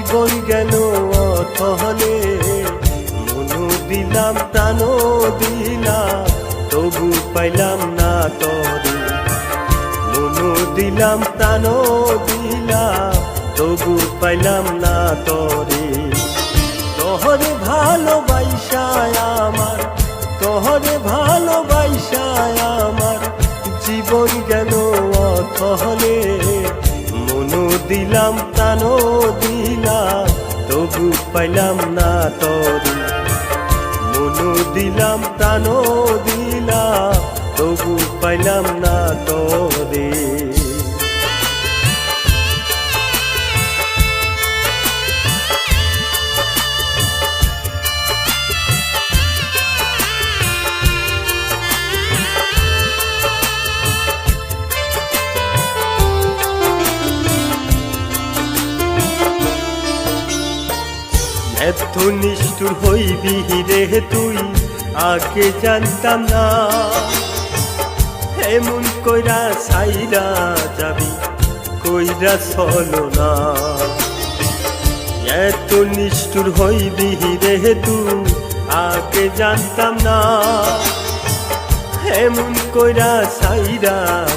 জীবন গেল অথলে, মনু দিলাম প্রাণও দিলাম, তবু পাইলাম না তরে। মনু দিলাম প্রাণও দিলাম, তবু পাইলাম না তরে। তোহরে ভালোবাসায় আমার, তোহরে ভালোবাসায় আমার জীবন গেল অথলে। মনু দিলাম প্রাণও দিলাম, তবু পাইলাম না তরে। মনু দিলাম প্রাণও দিলাম, তবু পাইলাম না তরে। এত নিষ্ঠুর হইবি রে তুই, আগে জানতাম না। এমন কইরা সাইরা যাবি, কইরা চলো না। এত নিষ্ঠুর হইবি রে তুই, আগে জানতাম না। এমন কইরা সাইরা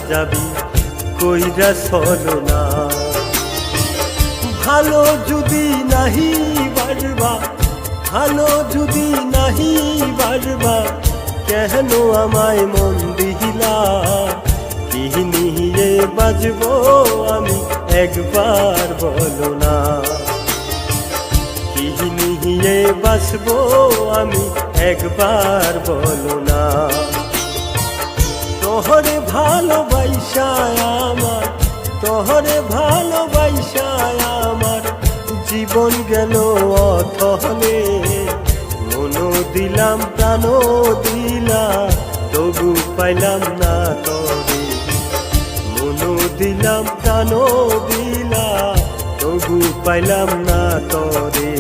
যাবি, কইরা চলো না। ভালো যদি নাহি বাড়বা, ভালো যদি নাহি বাড়বা, কেন আমায় মন দিলা? কি নিয়ে বাজবো আমি একবার বলো না। কি নিয়ে বাঁচবো আমি একবার বলো না। তোহরে ভালোবাসায় আমার, তোহরে ভালোবাসায় আমার জীবন গেল অথলে। মনু দিলাম প্রাণও দিলাম, তবু পাইলাম না তরে। মনু দিলাম প্রাণও দিলাম, তবু পাইলাম না তরে।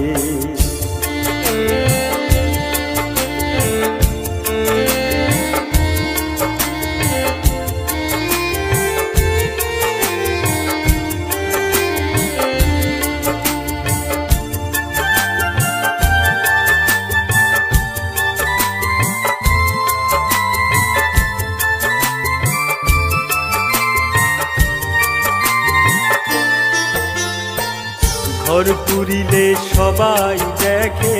ঘর পুরিলে সবাই দেখে,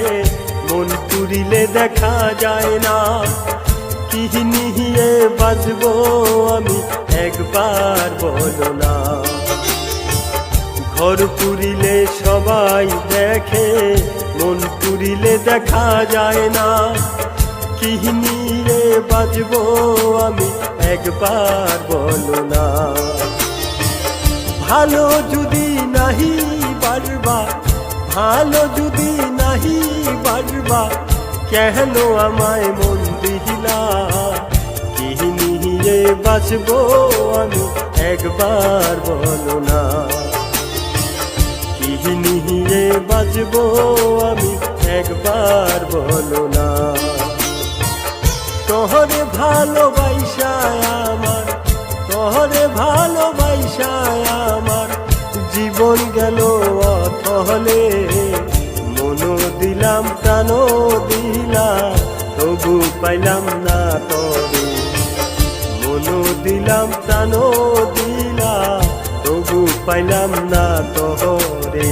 মন পুরিলে দেখা যায় না। কি নিয়ে বাজবো আমি একবার বলো না। ঘর পুরিলে সবাই দেখে, মন পুরিলে দেখা যায় না। কি নিয়ে বাজবো আমি একবার বলো না। ভালো যদি নাহি বাড়বা, ভালো যদি নাহি বাড়বা, কেন আমায় মন দিলা? কি নিয়ে বাঁচবো আমি একবার বলো না। কি নিয়ে বাঁচবো আমি একবার বলো না। তোহরে ভালোবাসায় আমার, তোহরে ভালোবাসায় আমার জীবন গেল অথলে। মনু দিলাম প্রাণও দিলাম, তবু পাইলাম না তরে। মনু দিলাম প্রাণও দিলাম, তবু পাইলাম না তরে।